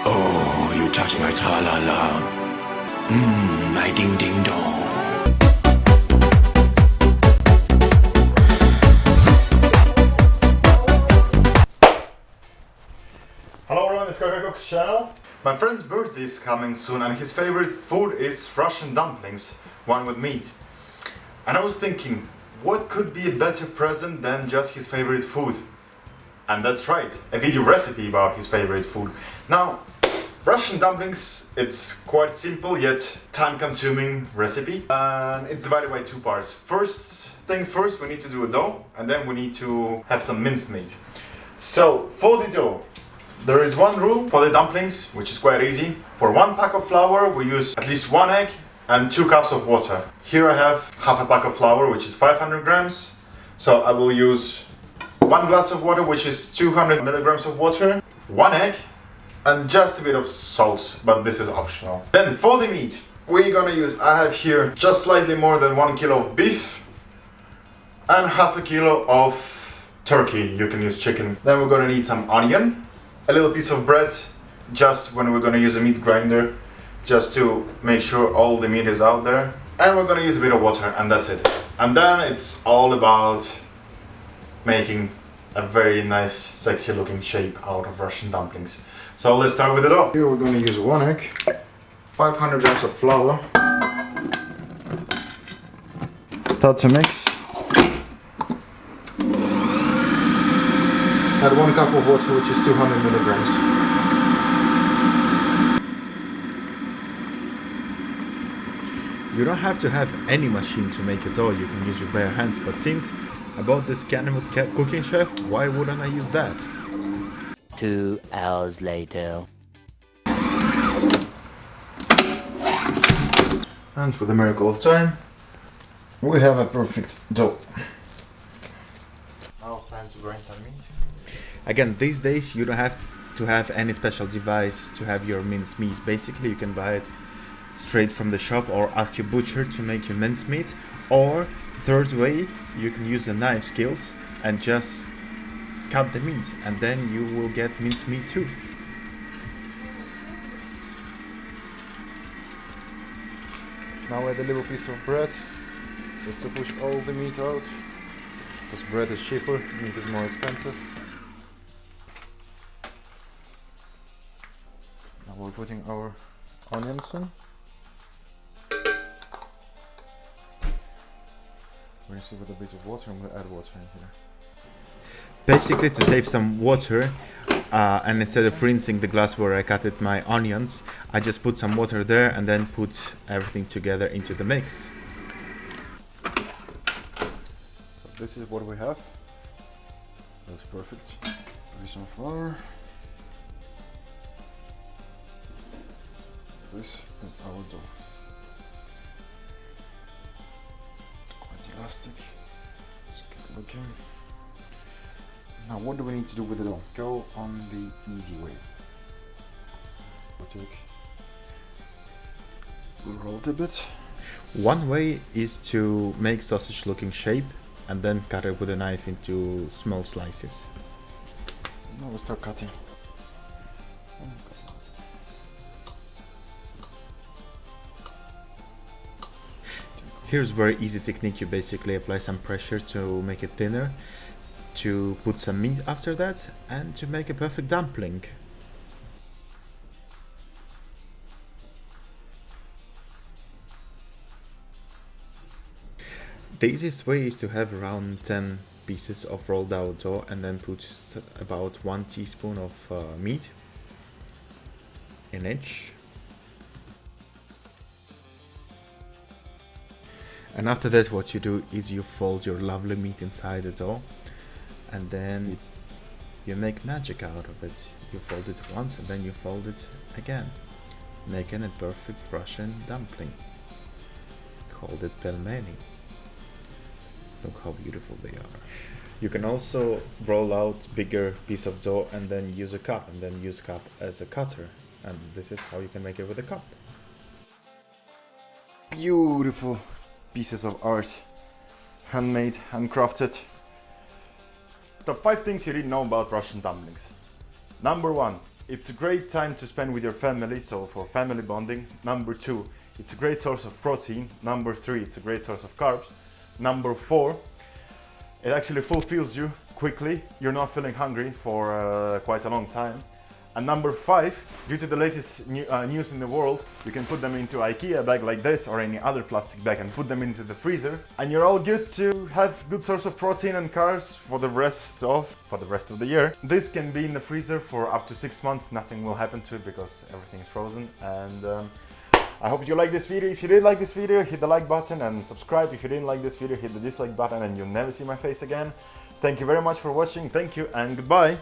Oh, you touch my tra-la-la. My ding-ding-dong. Hello everyone, it's Koko Cooks channel. My friend's birthday is coming soon and his favorite food is Russian dumplings, one with meat. And I was thinking, what could be a better present than just his favorite food? And that's right, a video recipe about his favorite food. Now, Russian dumplings, it's quite simple yet time-consuming recipe. And it's divided by two parts. First, we need to do a dough and then we need to have some minced meat. So, for the dough, there is one rule for the dumplings, which is quite easy. For 1 pack of flour, we use at least 1 egg and 2 cups of water. Here I have half a pack of flour, which is 500 grams. So I will use 1 glass of water, which is 200 milligrams of water, 1 egg, and just a bit of salt, but this is optional. Then for the meat, we're gonna use, I have here just slightly more than 1 kilo of beef and half a kilo of turkey. You can use chicken. Then we're gonna need some onion, a little piece of bread, just when we're gonna use a meat grinder, just to make sure all the meat is out there. And we're gonna use a bit of water, and that's it. And then it's all about making a very nice, sexy looking shape out of Russian dumplings. So let's start with the dough. Here we're gonna use 1 egg, 500 grams of flour. Start to mix. Add 1 cup of water, which is 200 milligrams. You don't have to have any machine to make a dough, you can use your bare hands, but since I bought this Canada cooking chef, why wouldn't I use that? 2 hours later. And with a miracle of time, we have a perfect dough. Now it's time to grind some meat. Again, these days you don't have to have any special device to have your minced meat. Basically you can buy it straight from the shop or ask your butcher to make your minced meat, or third way, you can use the knife skills and just cut the meat and then you will get minced meat too. Now add a little piece of bread, just to push all the meat out, because bread is cheaper, meat is more expensive. Now we're putting our onions in. We're gonna see with a bit of water, I'm gonna add water in here. Basically to save some water, and instead of rinsing the glass where I cut my onions, I just put some water there and then put everything together into the mix. So this is what we have. Looks perfect. Maybe some flour. This is our dough. Quite elastic. Just keep looking. Now what do we need to do with the dough? Go on the easy way. We'll roll it a bit. One way is to make sausage looking shape and then cut it with a knife into small slices. Now we'll start cutting. Here's a very easy technique. You basically apply some pressure to make it thinner, to put some meat after that, and to make a perfect dumpling. The easiest way is to have around 10 pieces of rolled out dough and then put about 1 teaspoon of meat in each. And after that, what you do is you fold your lovely meat inside the dough and then you make magic out of it. You fold it once and then you fold it again, making a perfect Russian dumpling. Called it pelmeni. Look how beautiful they are. You can also roll out bigger piece of dough and then use a cup, and then use cup as a cutter. And this is how you can make it with a cup. Beautiful pieces of art, handmade, handcrafted. Top 5 things you didn't know about Russian dumplings. Number 1, it's a great time to spend with your family, so for family bonding. Number 2, it's a great source of protein. Number 3, it's a great source of carbs. Number 4, it actually fulfills you quickly. You're not feeling hungry for quite a long time. And number 5, due to the latest news in the world, you can put them into IKEA bag like this or any other plastic bag and put them into the freezer. And you're all good to have good source of protein and carbs for the rest of the year. This can be in the freezer for up to 6 months. Nothing will happen to it because everything is frozen. And I hope you like this video. If you did like this video, hit the like button and subscribe. If you didn't like this video, hit the dislike button and you'll never see my face again. Thank you very much for watching. Thank you and goodbye.